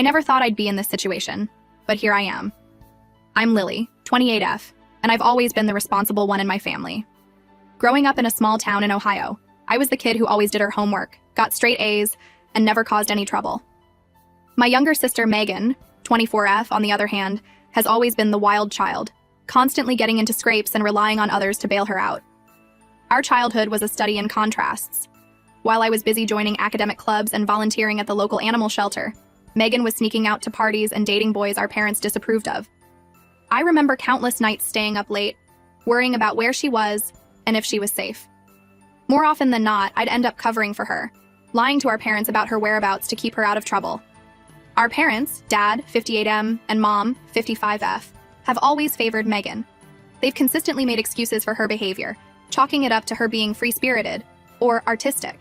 I never thought I'd be in this situation, but here I am. I'm Lily, 28F, and I've always been the responsible one in my family. Growing up in a small town in Ohio, I was the kid who always did her homework, got straight A's, and never caused any trouble. My younger sister Megan, 24F, on the other hand, has always been the wild child, constantly getting into scrapes and relying on others to bail her out. Our childhood was a study in contrasts. While I was busy joining academic clubs and volunteering at the local animal shelter, Megan was sneaking out to parties and dating boys our parents disapproved of. I remember countless nights staying up late, worrying about where she was and if she was safe. More often than not, I'd end up covering for her, lying to our parents about her whereabouts to keep her out of trouble. Our parents, Dad, 58M, and Mom, 55F, have always favored Megan. They've consistently made excuses for her behavior, chalking it up to her being free-spirited or artistic.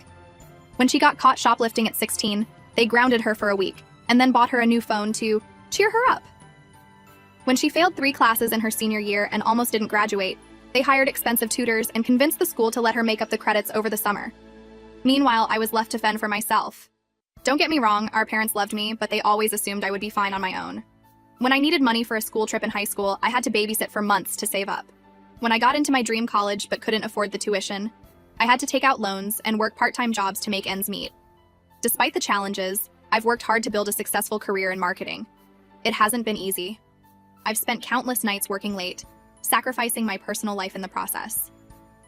When she got caught shoplifting at 16, they grounded her for a week and then bought her a new phone to cheer her up. When she failed 3 classes in her senior year and almost didn't graduate, they hired expensive tutors and convinced the school to let her make up the credits over the summer. Meanwhile, I was left to fend for myself. Don't get me wrong, our parents loved me, but they always assumed I would be fine on my own. When I needed money for a school trip in high school, I had to babysit for months to save up. When I got into my dream college but couldn't afford the tuition, I had to take out loans and work part-time jobs to make ends meet. Despite the challenges, I've worked hard to build a successful career in marketing. It hasn't been easy. I've spent countless nights working late, sacrificing my personal life in the process.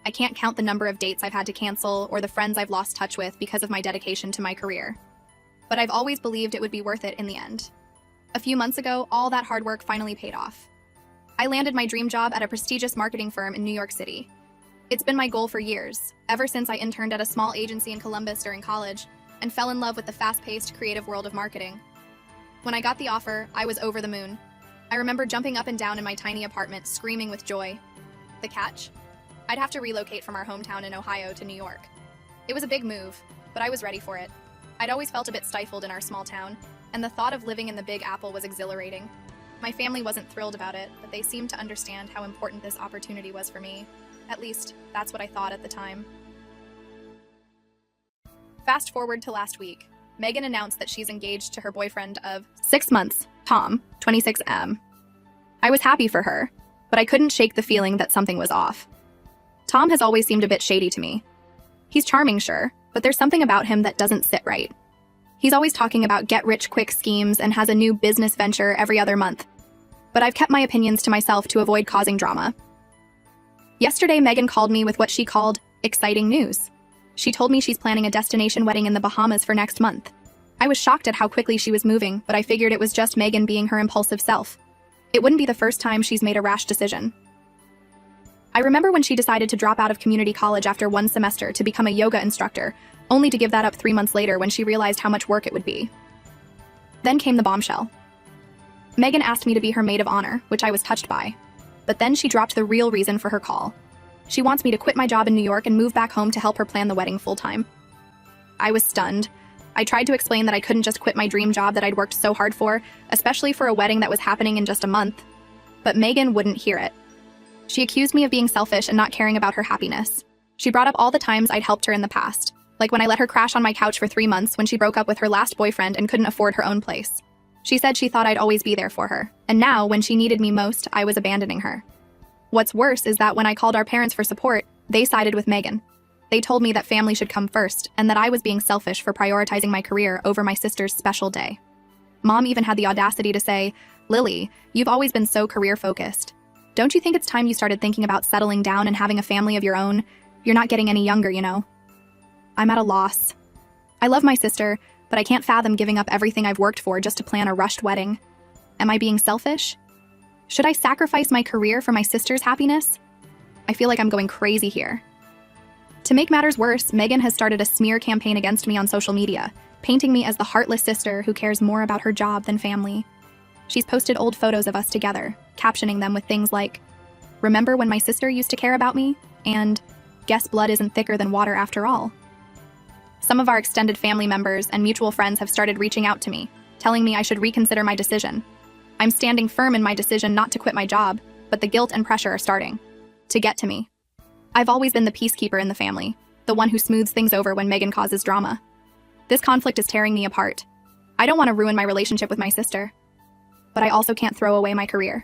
I can't count the number of dates I've had to cancel or the friends I've lost touch with because of my dedication to my career. But I've always believed it would be worth it in the end. A few months ago, all that hard work finally paid off. I landed my dream job at a prestigious marketing firm in New York City. It's been my goal for years, ever since I interned at a small agency in Columbus during college and fell in love with the fast-paced, creative world of marketing. When I got the offer, I was over the moon. I remember jumping up and down in my tiny apartment, screaming with joy. The catch? I'd have to relocate from our hometown in Ohio to New York. It was a big move, but I was ready for it. I'd always felt a bit stifled in our small town, and the thought of living in the Big Apple was exhilarating. My family wasn't thrilled about it, but they seemed to understand how important this opportunity was for me. At least, that's what I thought at the time. Fast forward to last week. Megan announced that she's engaged to her boyfriend of 6 months, Tom, 26M. I was happy for her, but I couldn't shake the feeling that something was off. Tom has always seemed a bit shady to me. He's charming, sure, but there's something about him that doesn't sit right. He's always talking about get-rich-quick schemes and has a new business venture every other month. But I've kept my opinions to myself to avoid causing drama. Yesterday, Megan called me with what she called exciting news. She told me she's planning a destination wedding in the Bahamas for next month. I was shocked at how quickly she was moving, but I figured it was just Megan being her impulsive self. It wouldn't be the first time she's made a rash decision. I remember when she decided to drop out of community college after 1 semester to become a yoga instructor, only to give that up 3 months later when she realized how much work it would be. Then came the bombshell. Megan asked me to be her maid of honor, which I was touched by. But then she dropped the real reason for her call. She wants me to quit my job in New York and move back home to help her plan the wedding full-time. I was stunned. I tried to explain that I couldn't just quit my dream job that I'd worked so hard for, especially for a wedding that was happening in just a month. But Megan wouldn't hear it. She accused me of being selfish and not caring about her happiness. She brought up all the times I'd helped her in the past, like when I let her crash on my couch for 3 months when she broke up with her last boyfriend and couldn't afford her own place. She said she thought I'd always be there for her, and now, when she needed me most, I was abandoning her. What's worse is that when I called our parents for support, they sided with Megan. They told me that family should come first, and that I was being selfish for prioritizing my career over my sister's special day. Mom even had the audacity to say, "Lily, you've always been so career-focused. Don't you think it's time you started thinking about settling down and having a family of your own? You're not getting any younger, you know." I'm at a loss. I love my sister, but I can't fathom giving up everything I've worked for just to plan a rushed wedding. Am I being selfish? Should I sacrifice my career for my sister's happiness? I feel like I'm going crazy here. To make matters worse, Megan has started a smear campaign against me on social media, painting me as the heartless sister who cares more about her job than family. She's posted old photos of us together, captioning them with things like, "Remember when my sister used to care about me?" and "Guess blood isn't thicker than water after all." Some of our extended family members and mutual friends have started reaching out to me, telling me I should reconsider my decision. I'm standing firm in my decision not to quit my job, but the guilt and pressure are starting to get to me. I've always been the peacekeeper in the family, the one who smooths things over when Megan causes drama. This conflict is tearing me apart. I don't want to ruin my relationship with my sister, but I also can't throw away my career.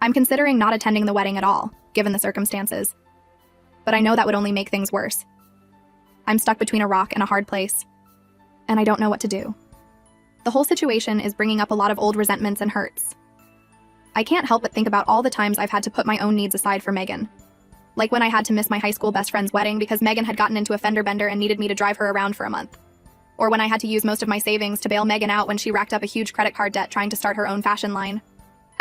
I'm considering not attending the wedding at all, given the circumstances, but I know that would only make things worse. I'm stuck between a rock and a hard place, and I don't know what to do. The whole situation is bringing up a lot of old resentments and hurts. I can't help but think about all the times I've had to put my own needs aside for Megan. Like when I had to miss my high school best friend's wedding because Megan had gotten into a fender bender and needed me to drive her around for a month. Or when I had to use most of my savings to bail Megan out when she racked up a huge credit card debt trying to start her own fashion line.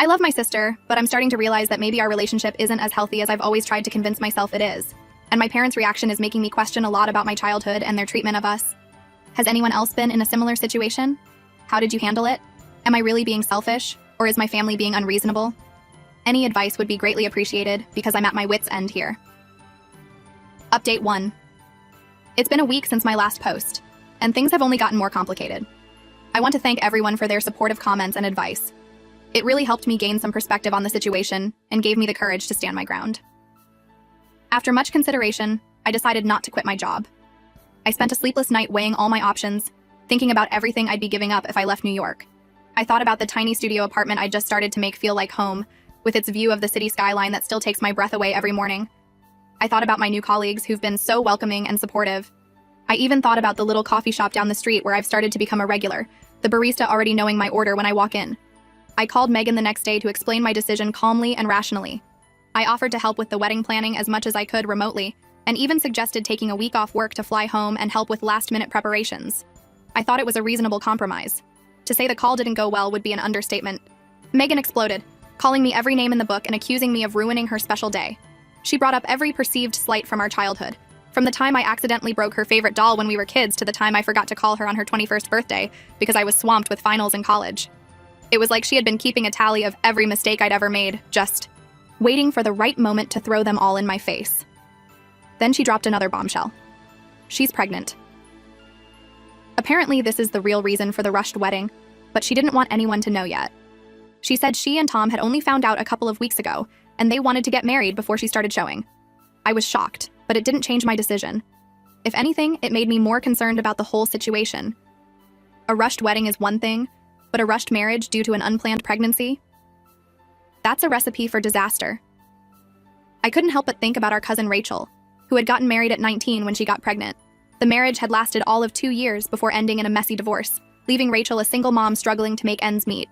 I love my sister, but I'm starting to realize that maybe our relationship isn't as healthy as I've always tried to convince myself it is. And my parents' reaction is making me question a lot about my childhood and their treatment of us. Has anyone else been in a similar situation? How did you handle it? Am I really being selfish, or is my family being unreasonable? Any advice would be greatly appreciated because I'm at my wit's end here. Update 1. It's been a week since my last post, and things have only gotten more complicated. I want to thank everyone for their supportive comments and advice. It really helped me gain some perspective on the situation and gave me the courage to stand my ground. After much consideration, I decided not to quit my job. I spent a sleepless night weighing all my options, thinking about everything I'd be giving up if I left New York. I thought about the tiny studio apartment I just started to make feel like home, with its view of the city skyline that still takes my breath away every morning. I thought about my new colleagues who've been so welcoming and supportive. I even thought about the little coffee shop down the street where I've started to become a regular, the barista already knowing my order when I walk in. I called Megan the next day to explain my decision calmly and rationally. I offered to help with the wedding planning as much as I could remotely, and even suggested taking a week off work to fly home and help with last-minute preparations. I thought it was a reasonable compromise. To say the call didn't go well would be an understatement. Megan exploded, calling me every name in the book and accusing me of ruining her special day. She brought up every perceived slight from our childhood, from the time I accidentally broke her favorite doll when we were kids to the time I forgot to call her on her 21st birthday because I was swamped with finals in college. It was like she had been keeping a tally of every mistake I'd ever made, just waiting for the right moment to throw them all in my face. Then she dropped another bombshell. She's pregnant. Apparently, this is the real reason for the rushed wedding, but she didn't want anyone to know yet. She said she and Tom had only found out a couple of weeks ago, and they wanted to get married before she started showing. I was shocked, but it didn't change my decision. If anything, it made me more concerned about the whole situation. A rushed wedding is one thing, but a rushed marriage due to an unplanned pregnancy? That's a recipe for disaster. I couldn't help but think about our cousin Rachel, who had gotten married at 19 when she got pregnant. The marriage had lasted all of 2 years before ending in a messy divorce, leaving Rachel a single mom struggling to make ends meet.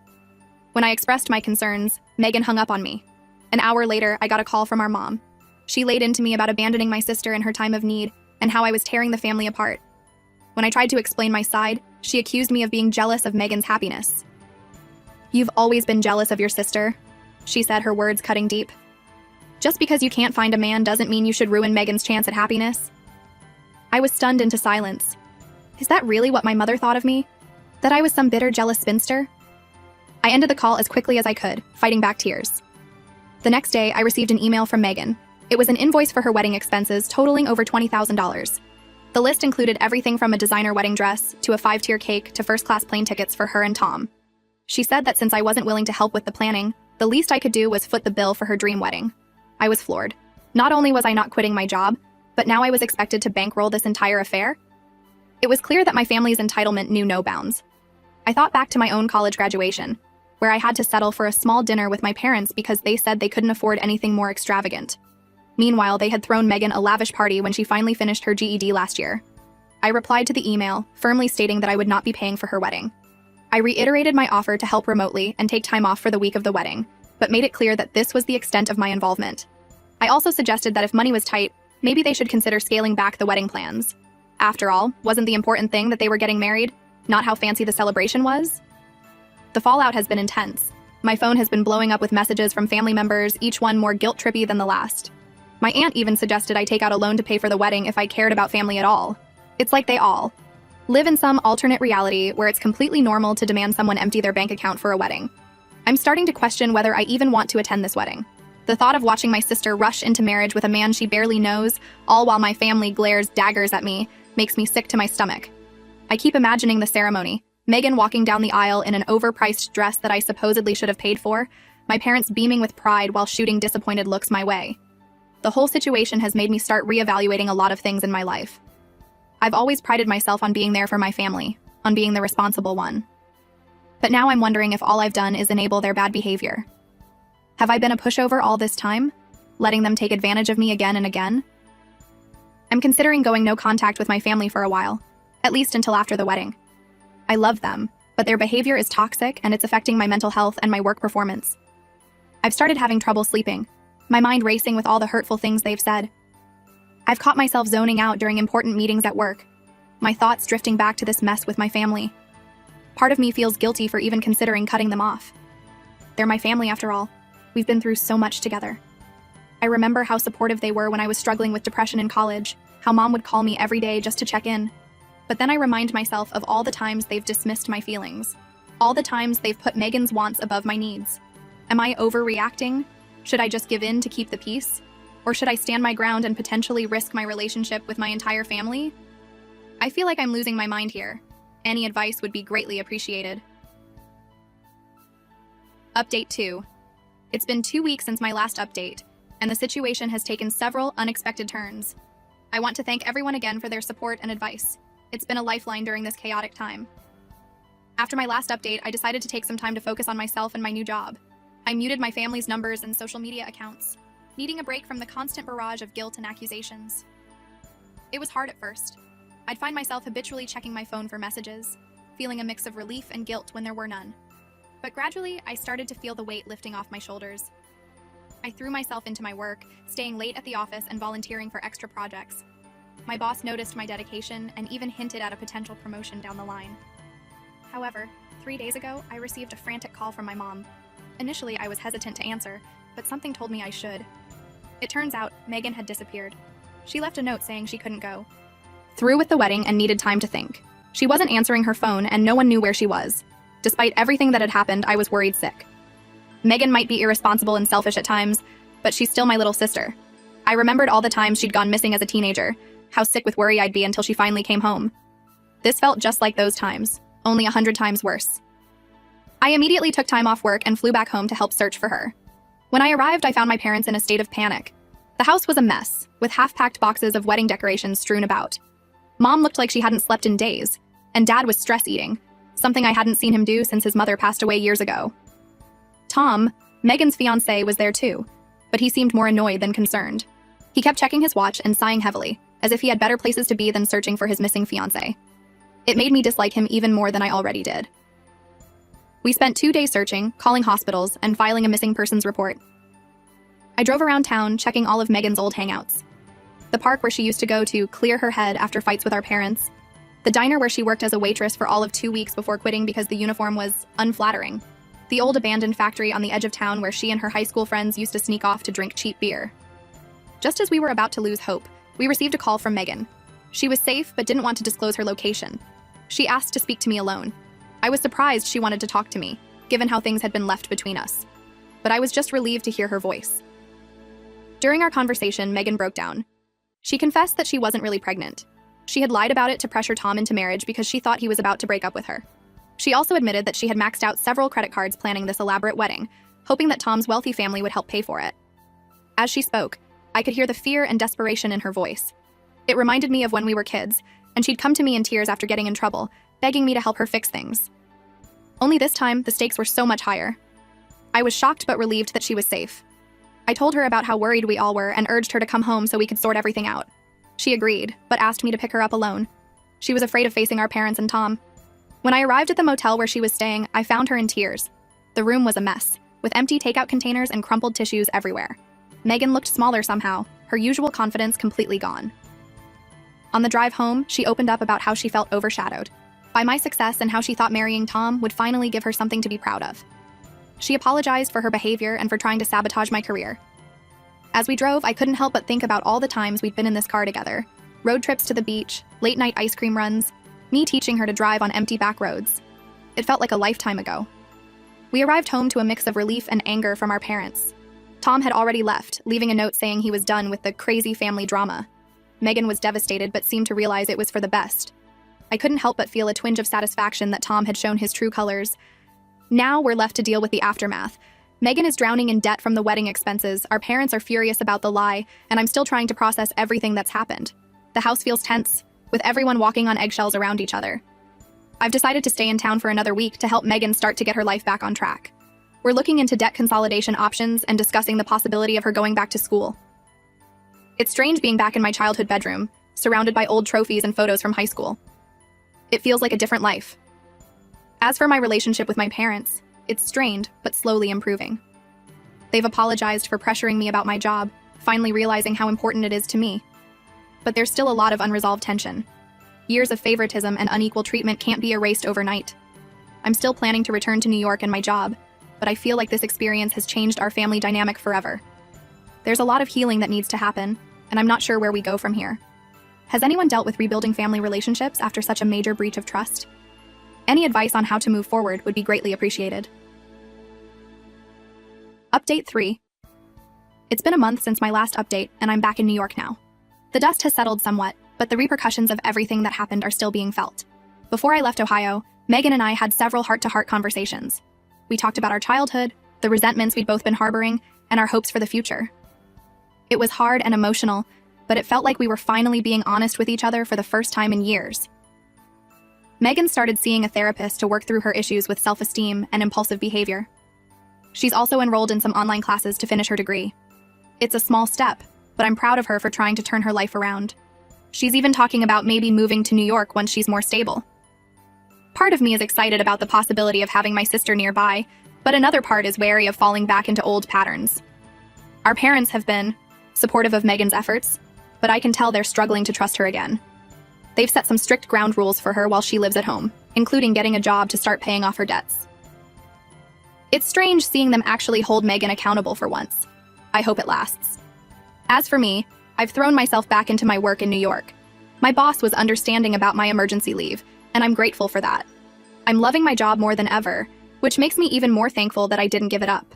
When I expressed my concerns, Megan hung up on me. An hour later, I got a call from our mom. She laid into me about abandoning my sister in her time of need and how I was tearing the family apart. When I tried to explain my side, she accused me of being jealous of Megan's happiness. "You've always been jealous of your sister," she said, her words cutting deep. "Just because you can't find a man doesn't mean you should ruin Megan's chance at happiness." I was stunned into silence. Is that really what my mother thought of me? That I was some bitter, jealous spinster? I ended the call as quickly as I could, fighting back tears. The next day, I received an email from Megan. It was an invoice for her wedding expenses totaling over $20,000. The list included everything from a designer wedding dress to a 5-tier cake to first-class plane tickets for her and Tom. She said that since I wasn't willing to help with the planning, the least I could do was foot the bill for her dream wedding. I was floored. Not only was I not quitting my job, but now I was expected to bankroll this entire affair? It was clear that my family's entitlement knew no bounds. I thought back to my own college graduation, where I had to settle for a small dinner with my parents because they said they couldn't afford anything more extravagant. Meanwhile, they had thrown Megan a lavish party when she finally finished her GED last year. I replied to the email, firmly stating that I would not be paying for her wedding. I reiterated my offer to help remotely and take time off for the week of the wedding, but made it clear that this was the extent of my involvement. I also suggested that if money was tight, maybe they should consider scaling back the wedding plans. After all, wasn't the important thing that they were getting married, not how fancy the celebration was? The fallout has been intense. My phone has been blowing up with messages from family members, each one more guilt-trippy than the last. My aunt even suggested I take out a loan to pay for the wedding if I cared about family at all. It's like they all live in some alternate reality where it's completely normal to demand someone empty their bank account for a wedding. I'm starting to question whether I even want to attend this wedding. The thought of watching my sister rush into marriage with a man she barely knows, all while my family glares daggers at me, makes me sick to my stomach. I keep imagining the ceremony, Megan walking down the aisle in an overpriced dress that I supposedly should have paid for, my parents beaming with pride while shooting disappointed looks my way. The whole situation has made me start reevaluating a lot of things in my life. I've always prided myself on being there for my family, on being the responsible one. But now I'm wondering if all I've done is enable their bad behavior. Have I been a pushover all this time, letting them take advantage of me again and again? I'm considering going no contact with my family for a while, at least until after the wedding. I love them, but their behavior is toxic and it's affecting my mental health and my work performance. I've started having trouble sleeping, my mind racing with all the hurtful things they've said. I've caught myself zoning out during important meetings at work, my thoughts drifting back to this mess with my family. Part of me feels guilty for even considering cutting them off. They're my family after all. We've been through so much together. I remember how supportive they were when I was struggling with depression in college, how mom would call me every day just to check in. But then I remind myself of all the times they've dismissed my feelings, all the times they've put Megan's wants above my needs. Am I overreacting? Should I just give in to keep the peace? Or should I stand my ground and potentially risk my relationship with my entire family? I feel like I'm losing my mind here. Any advice would be greatly appreciated. Update 2. It's been 2 weeks since my last update, and the situation has taken several unexpected turns. I want to thank everyone again for their support and advice. It's been a lifeline during this chaotic time. After my last update, I decided to take some time to focus on myself and my new job. I muted my family's numbers and social media accounts, needing a break from the constant barrage of guilt and accusations. It was hard at first. I'd find myself habitually checking my phone for messages, feeling a mix of relief and guilt when there were none. But gradually, I started to feel the weight lifting off my shoulders. I threw myself into my work, staying late at the office and volunteering for extra projects. My boss noticed my dedication and even hinted at a potential promotion down the line. However, 3 days ago, I received a frantic call from my mom. Initially, I was hesitant to answer, but something told me I should. It turns out, Megan had disappeared. She left a note saying she couldn't go. Through with the wedding and needed time to think. She wasn't answering her phone and no one knew where she was. Despite everything that had happened, I was worried sick. Megan might be irresponsible and selfish at times, but she's still my little sister. I remembered all the times she'd gone missing as a teenager, how sick with worry I'd be until she finally came home. This felt just like those times, only 100 times worse. I immediately took time off work and flew back home to help search for her. When I arrived, I found my parents in a state of panic. The house was a mess, with half-packed boxes of wedding decorations strewn about. Mom looked like she hadn't slept in days, and Dad was stress-eating, something I hadn't seen him do since his mother passed away years ago. Tom, Megan's fiancé, was there too, but he seemed more annoyed than concerned. He kept checking his watch and sighing heavily, as if he had better places to be than searching for his missing fiancé. It made me dislike him even more than I already did. We spent 2 days searching, calling hospitals, and filing a missing persons report. I drove around town, checking all of Megan's old hangouts. The park where she used to go to clear her head after fights with our parents. The diner where she worked as a waitress for all of 2 weeks before quitting because the uniform was unflattering. The old abandoned factory on the edge of town where she and her high school friends used to sneak off to drink cheap beer. Just as we were about to lose hope, we received a call from Megan. She was safe but didn't want to disclose her location. She asked to speak to me alone. I was surprised she wanted to talk to me, given how things had been left between us. But I was just relieved to hear her voice. During our conversation, Megan broke down. She confessed that she wasn't really pregnant. She had lied about it to pressure Tom into marriage because she thought he was about to break up with her. She also admitted that she had maxed out several credit cards planning this elaborate wedding, hoping that Tom's wealthy family would help pay for it. As she spoke, I could hear the fear and desperation in her voice. It reminded me of when we were kids, and she'd come to me in tears after getting in trouble, begging me to help her fix things. Only this time, the stakes were so much higher. I was shocked but relieved that she was safe. I told her about how worried we all were and urged her to come home so we could sort everything out. She agreed, but asked me to pick her up alone. She was afraid of facing our parents and Tom. When I arrived at the motel where she was staying, I found her in tears. The room was a mess, with empty takeout containers and crumpled tissues everywhere. Megan looked smaller somehow, her usual confidence completely gone. On the drive home, she opened up about how she felt overshadowed by my success and how she thought marrying Tom would finally give her something to be proud of. She apologized for her behavior and for trying to sabotage my career. As we drove, I couldn't help but think about all the times we'd been in this car together. Road trips to the beach, late-night ice cream runs, me teaching her to drive on empty back roads. It felt like a lifetime ago. We arrived home to a mix of relief and anger from our parents. Tom had already left, leaving a note saying he was done with the crazy family drama. Megan was devastated but seemed to realize it was for the best. I couldn't help but feel a twinge of satisfaction that Tom had shown his true colors. Now we're left to deal with the aftermath. Megan is drowning in debt from the wedding expenses, our parents are furious about the lie, and I'm still trying to process everything that's happened. The house feels tense, with everyone walking on eggshells around each other. I've decided to stay in town for another week to help Megan start to get her life back on track. We're looking into debt consolidation options and discussing the possibility of her going back to school. It's strange being back in my childhood bedroom, surrounded by old trophies and photos from high school. It feels like a different life. As for my relationship with my parents, it's strained but slowly improving. They've apologized for pressuring me about my job, finally realizing how important it is to me. But there's still a lot of unresolved tension. Years of favoritism and unequal treatment can't be erased overnight. I'm still planning to return to New York and my job, but I feel like this experience has changed our family dynamic forever. There's a lot of healing that needs to happen, and I'm not sure where we go from here. Has anyone dealt with rebuilding family relationships after such a major breach of trust? Any advice on how to move forward would be greatly appreciated. Update 3. It's been a month since my last update, and I'm back in New York now. The dust has settled somewhat, but the repercussions of everything that happened are still being felt. Before I left Ohio, Megan and I had several heart-to-heart conversations. We talked about our childhood, the resentments we'd both been harboring, and our hopes for the future. It was hard and emotional, but it felt like we were finally being honest with each other for the first time in years. Megan started seeing a therapist to work through her issues with self-esteem and impulsive behavior. She's also enrolled in some online classes to finish her degree. It's a small step, but I'm proud of her for trying to turn her life around. She's even talking about maybe moving to New York once she's more stable. Part of me is excited about the possibility of having my sister nearby, but another part is wary of falling back into old patterns. Our parents have been supportive of Megan's efforts, but I can tell they're struggling to trust her again. They've set some strict ground rules for her while she lives at home, including getting a job to start paying off her debts. It's strange seeing them actually hold Megan accountable for once. I hope it lasts. As for me, I've thrown myself back into my work in New York. My boss was understanding about my emergency leave, and I'm grateful for that. I'm loving my job more than ever, which makes me even more thankful that I didn't give it up.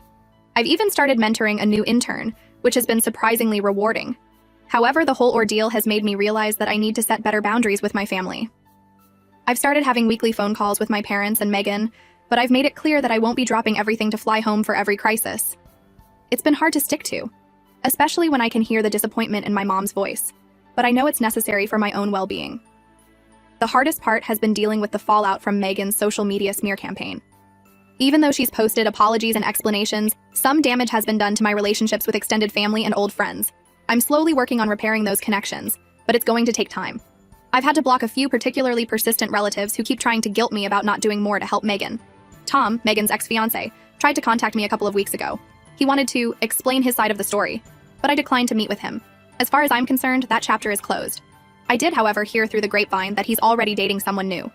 I've even started mentoring a new intern, which has been surprisingly rewarding. However, the whole ordeal has made me realize that I need to set better boundaries with my family. I've started having weekly phone calls with my parents and Megan, but I've made it clear that I won't be dropping everything to fly home for every crisis. It's been hard to stick to, especially when I can hear the disappointment in my mom's voice, but I know it's necessary for my own well-being. The hardest part has been dealing with the fallout from Megan's social media smear campaign. Even though she's posted apologies and explanations, some damage has been done to my relationships with extended family and old friends. I'm slowly working on repairing those connections, but it's going to take time. I've had to block a few particularly persistent relatives who keep trying to guilt me about not doing more to help Megan. Tom, Megan's ex-fiancé, tried to contact me a couple of weeks ago. He wanted to explain his side of the story, but I declined to meet with him. As far as I'm concerned, that chapter is closed. I did, however, hear through the grapevine that he's already dating someone new.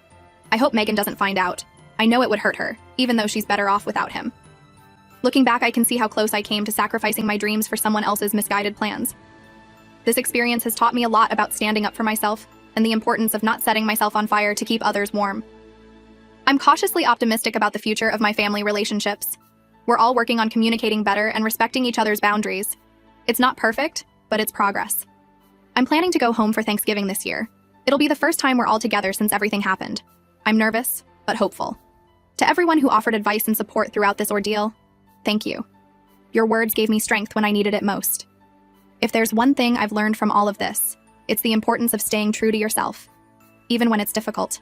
I hope Megan doesn't find out. I know it would hurt her, even though she's better off without him. Looking back, I can see how close I came to sacrificing my dreams for someone else's misguided plans. This experience has taught me a lot about standing up for myself and the importance of not setting myself on fire to keep others warm. I'm cautiously optimistic about the future of my family relationships. We're all working on communicating better and respecting each other's boundaries. It's not perfect, but it's progress. I'm planning to go home for Thanksgiving this year. It'll be the first time we're all together since everything happened. I'm nervous, but hopeful. To everyone who offered advice and support throughout this ordeal, thank you. Your words gave me strength when I needed it most. If there's one thing I've learned from all of this, it's the importance of staying true to yourself, even when it's difficult.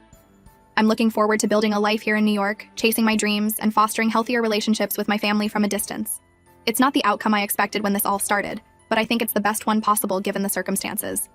I'm looking forward to building a life here in New York, chasing my dreams, and fostering healthier relationships with my family from a distance. It's not the outcome I expected when this all started, but I think it's the best one possible given the circumstances.